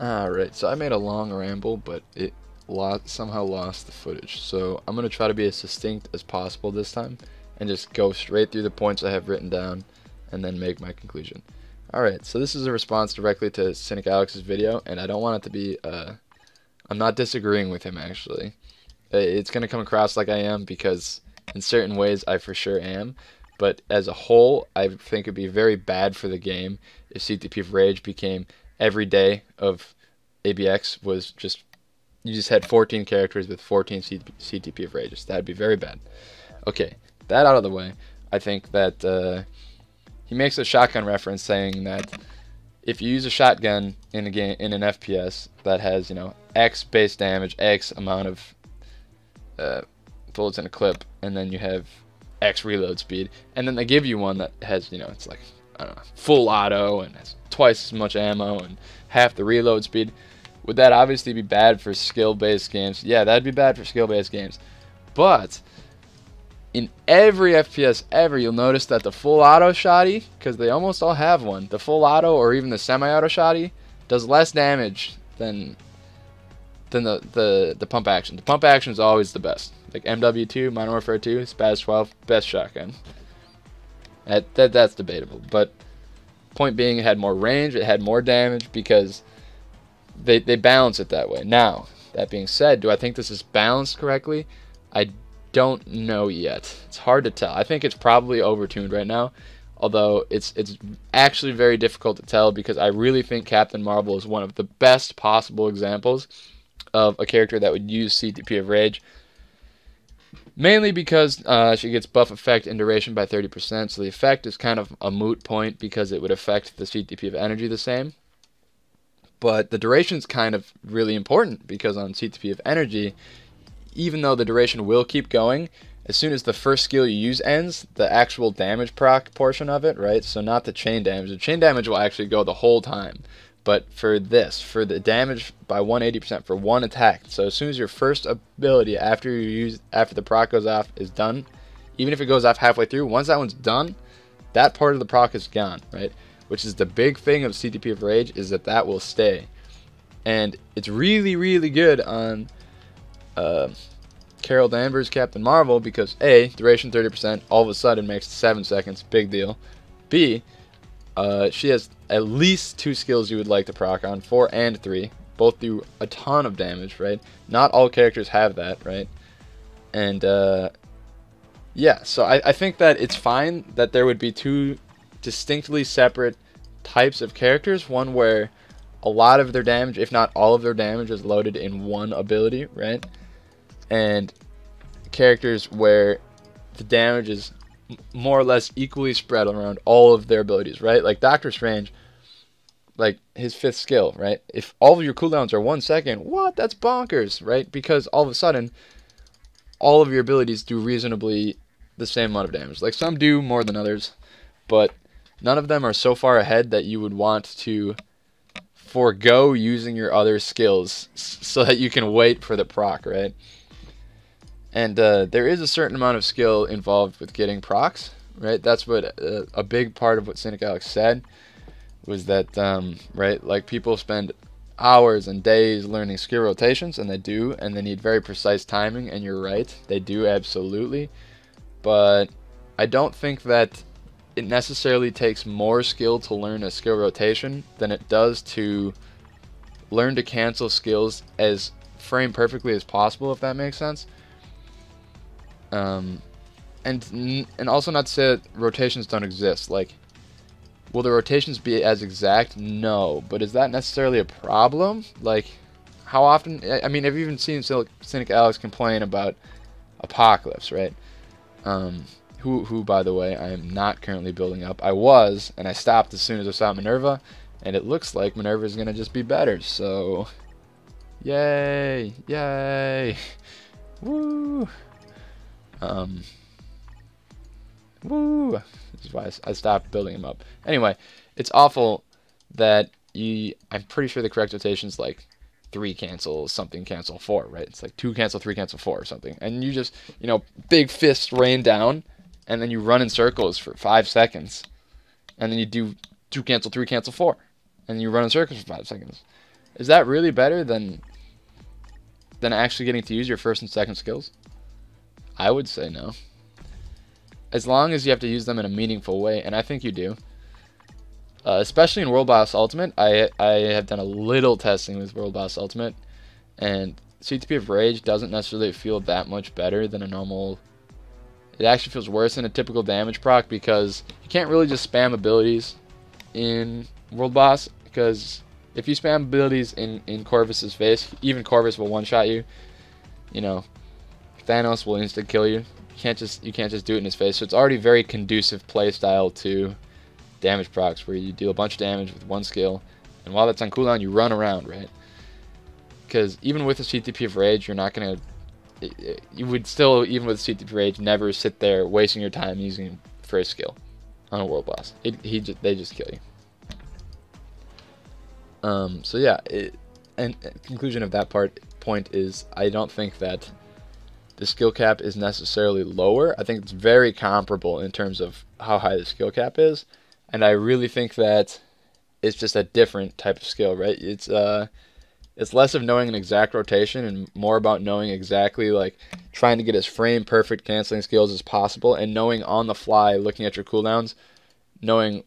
Alright, so I made a long ramble, but it somehow lost the footage. So I'm going to try to be as succinct as possible this time and just go straight through the points I have written down and then make my conclusion. Alright, so this is a response directly to Cynicalex's video, and I don't want it to be, I'm not disagreeing with him actually. It's going to come across like I am because in certain ways I for sure am, but as a whole I think it'd be very bad for the game if CTP of Rage became every day of ABX was just, you just had 14 characters with 14 CTP of Rages. That'd be very bad. Okay, that out of the way, I think that he makes a shotgun reference saying that if you use a shotgun in a game, in an FPS that has, you know, X base damage, X amount of bullets in a clip, and then you have X reload speed, and then they give you one that has, you know, it's like, I don't know, full auto and has twice as much ammo and half the reload speed. Would that obviously be bad for skill-based games? Yeah, that'd be bad for skill-based games. But in every FPS ever, you'll notice that the full auto shotty, because they almost all have one, the full auto or even the semi-auto shotty does less damage than the pump action. The pump action is always the best. Like MW2, Modern Warfare 2, Spaz 12, best shotgun. That's debatable, but point being, it had more range, it had more damage because they balance it that way. Now, that being said, do I think this is balanced correctly? I don't know yet. It's hard to tell. I think it's probably overtuned right now, although it's actually very difficult to tell because I really think Captain Marvel is one of the best possible examples of a character that would use CTP of Rage. Mainly because she gets buff effect and duration by 30%, so the effect is kind of a moot point because it would affect the CTP of energy the same. But the duration is kind of really important because on CTP of energy, even though the duration will keep going, as soon as the first skill you use ends, the actual damage proc portion of it, right? So not the chain damage. The chain damage will actually go the whole time. But for this, for the damage by 180% for one attack, so as soon as your first ability after the proc goes off is done, even if it goes off halfway through, once that one's done, that part of the proc is gone, right? Which is the big thing of CTP of Rage, is that will stay. And it's really, really good on Carol Danvers' Captain Marvel because A, duration 30%, all of a sudden makes 7 seconds, big deal. B, she has at least 2 skills you would like to proc on, 4 and 3. Both do a ton of damage, right? Not all characters have that, right? And, yeah, so I think that it's fine that there would be 2 distinctly separate types of characters. One where a lot of their damage, if not all of their damage, is loaded in one ability, right? And characters where the damage is more or less equally spread around all of their abilities, right? Like Doctor Strange, like his 5th skill, right? If all of your cooldowns are 1 second, what? That's bonkers, right? Because all of a sudden, all of your abilities do reasonably the same amount of damage. Like some do more than others, but none of them are so far ahead that you would want to forego using your other skills so that you can wait for the proc, right? And there is a certain amount of skill involved with getting procs, right? That's what a big part of what Cynicalex said was that, right, like people spend hours and days learning skill rotations, and they do, and they need very precise timing, and you're right, they do absolutely. But I don't think that it necessarily takes more skill to learn a skill rotation than it does to learn to cancel skills as frame perfectly as possible, if that makes sense. And also not to say that rotations don't exist. Like, will the rotations be as exact? No. But is that necessarily a problem? Like, how often? I mean, I've even seen Cynicalex complain about Apocalypse, right? Who, by the way, I am not currently building up. I was, and I stopped as soon as I saw Minerva, and it looks like Minerva is going to just be better. So, yay! Yay! Woo! Woo! This is why I stopped building him up. Anyway, it's awful that I'm pretty sure the correct rotation is like 3 cancel, something cancel 4, right? It's like 2 cancel, 3 cancel 4 or something. And you just, you know, big fists rain down, and then you run in circles for 5 seconds. And then you do 2 cancel, 3 cancel 4. And you run in circles for 5 seconds. Is that really better than actually getting to use your first and second skills? I would say no. As long as you have to use them in a meaningful way, and I think you do. Especially in World Boss Ultimate, I have done a little testing with World Boss Ultimate, and CTP of Rage doesn't necessarily feel that much better than a normal. It actually feels worse than a typical damage proc because you can't really just spam abilities in World Boss, because if you spam abilities in Corvus's face, even Corvus will one-shot you. You know, Thanos will insta kill you. You can't just do it in his face. So it's already very conducive playstyle to damage procs, where you deal a bunch of damage with one skill, and while that's on cooldown, you run around, right? Because even with a CTP of Rage, you're not gonna. You would still, even with CTP of Rage, never sit there wasting your time using first skill on a world boss. They just kill you. So yeah, and conclusion of that point is I don't think that the skill cap is necessarily lower. I think it's very comparable in terms of how high the skill cap is, and I really think that it's just a different type of skill, right? It's less of knowing an exact rotation and more about knowing exactly, like, trying to get as frame perfect canceling skills as possible, and knowing on the fly, looking at your cooldowns, knowing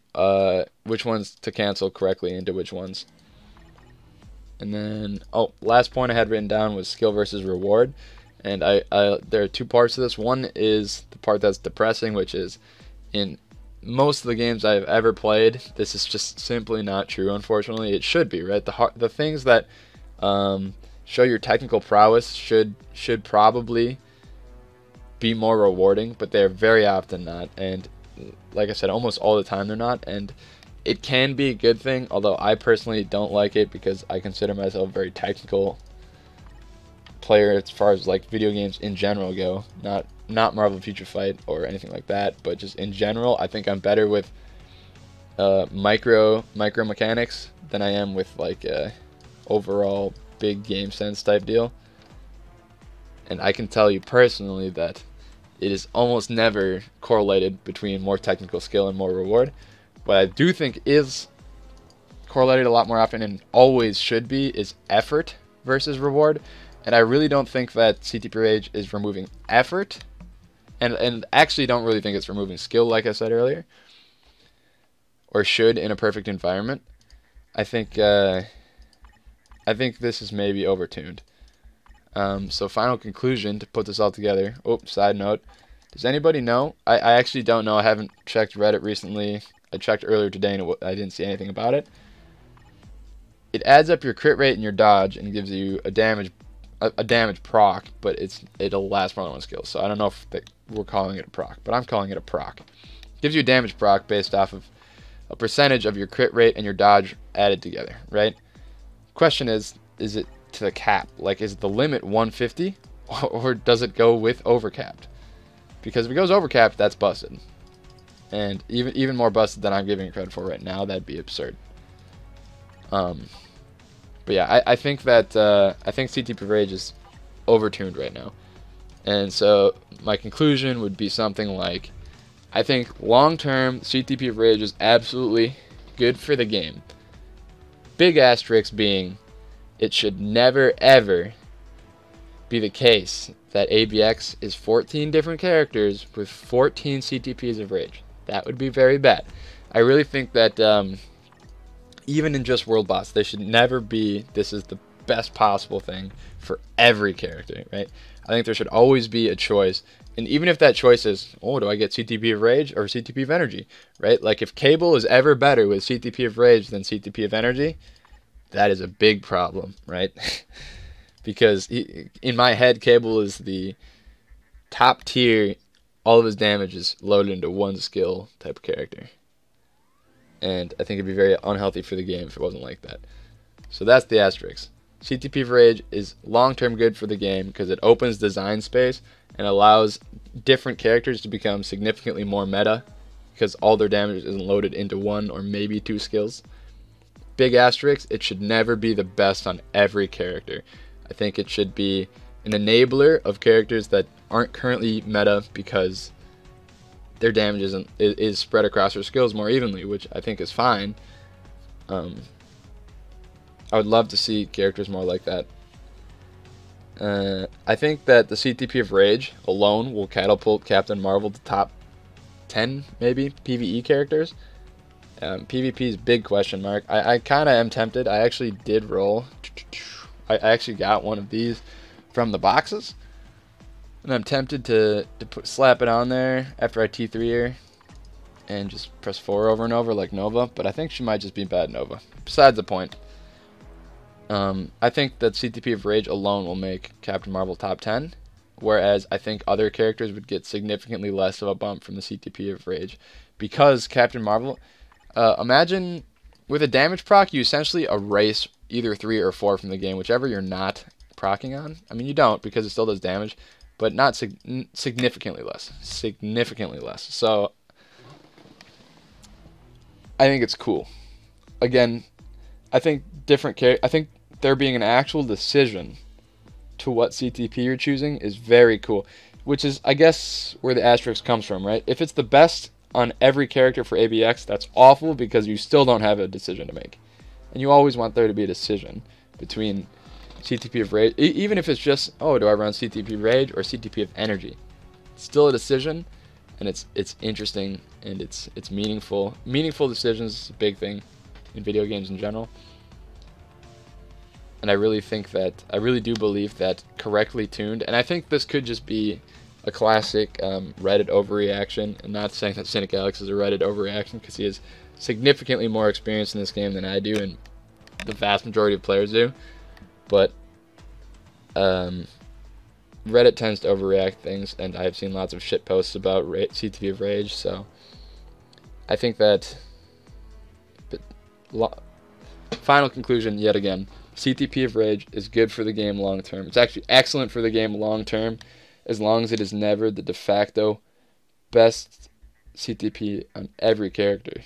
which ones to cancel correctly into which ones. And then, last point I had written down was skill versus reward. And there are two parts to this. One is the part that's depressing, which is in most of the games I've ever played, this is just simply not true, unfortunately. It should be, right? The things that show your technical prowess should probably be more rewarding, but they're very often not. And like I said, almost all the time they're not. And it can be a good thing, although I personally don't like it because I consider myself a very technical player as far as like video games in general go, not Marvel Future Fight or anything like that, but just in general, I think I'm better with micro mechanics than I am with like overall big game sense type deal. And I can tell you personally that it is almost never correlated between more technical skill and more reward. What I do think is correlated a lot more often and always should be is effort versus reward. And I really don't think that CTP Rage is removing effort, and actually don't really think it's removing skill, like I said earlier, or should in a perfect environment. I think this is maybe overtuned. So final conclusion to put this all together. Side note. Does anybody know? I actually don't know. I haven't checked Reddit recently. I checked earlier today and I didn't see anything about it. It adds up your crit rate and your dodge and gives you a damage proc, but it'll last more than one skill. So I don't know if we're calling it a proc, but I'm calling it a proc. It gives you a damage proc based off of a percentage of your crit rate and your dodge added together, right? Question is it to the cap? Like, is the limit 150 or does it go with overcapped? Because if it goes overcapped, that's busted. And even more busted than I'm giving it credit for right now. That'd be absurd. But yeah, I think that I think CTP Rage is overtuned right now. And so my conclusion would be something like, I think long-term CTP Rage is absolutely good for the game. Big asterisk being, it should never ever be the case that ABX is 14 different characters with 14 CTPs of Rage. That would be very bad. I really think that even in just World Boss, there should never be, this is the best possible thing for every character, right? I think there should always be a choice. And even if that choice is, do I get CTP of Rage or CTP of Energy, right? Like, if Cable is ever better with CTP of Rage than CTP of Energy, that is a big problem, right? Because in my head, Cable is the top tier, all of his damage is loaded into one skill type of character. And I think it'd be very unhealthy for the game if it wasn't like that. So that's the asterisk. CTP of Rage is long-term good for the game because it opens design space and allows different characters to become significantly more meta because all their damage isn't loaded into one or maybe two skills. Big asterisk, it should never be the best on every character. I think it should be an enabler of characters that aren't currently meta because their damage is spread across their skills more evenly, which I think is fine. I would love to see characters more like that. I think that the CTP of Rage alone will catapult Captain Marvel to top 10, maybe, PvE characters. PvP is big question mark. I kind of am tempted. I actually did roll. I actually got one of these from the boxes. And I'm tempted to slap it on there after I T3 her and just press 4 over and over like Nova. But I think she might just be bad Nova. Besides the point. I think that CTP of Rage alone will make Captain Marvel top 10, whereas I think other characters would get significantly less of a bump from the CTP of Rage, because Captain Marvel, imagine with a damage proc, you essentially erase either 3 or 4 from the game, whichever you're not procking on. I mean, you don't, because it still does damage, but not significantly less. Significantly less. So I think it's cool. Again, I think there being an actual decision to what CTP you're choosing is very cool, which is, I guess, where the asterisk comes from, right? If it's the best on every character for ABX, that's awful because you still don't have a decision to make. And you always want there to be a decision between CTP of Rage, even if it's just, oh, do I run CTP Rage or CTP of Energy? It's still a decision, and it's interesting, and it's meaningful. Meaningful decisions is a big thing in video games in general. And I really do believe that correctly tuned, and I think this could just be a classic Reddit overreaction, and not saying that Cynicalex is a Reddit overreaction, because he has significantly more experience in this game than I do, and the vast majority of players do, but Reddit tends to overreact things, and I've seen lots of shit posts about CTP of Rage, so I think that, final conclusion yet again, CTP of Rage is good for the game long term. It's actually excellent for the game long term, as long as it is never the de facto best CTP on every character.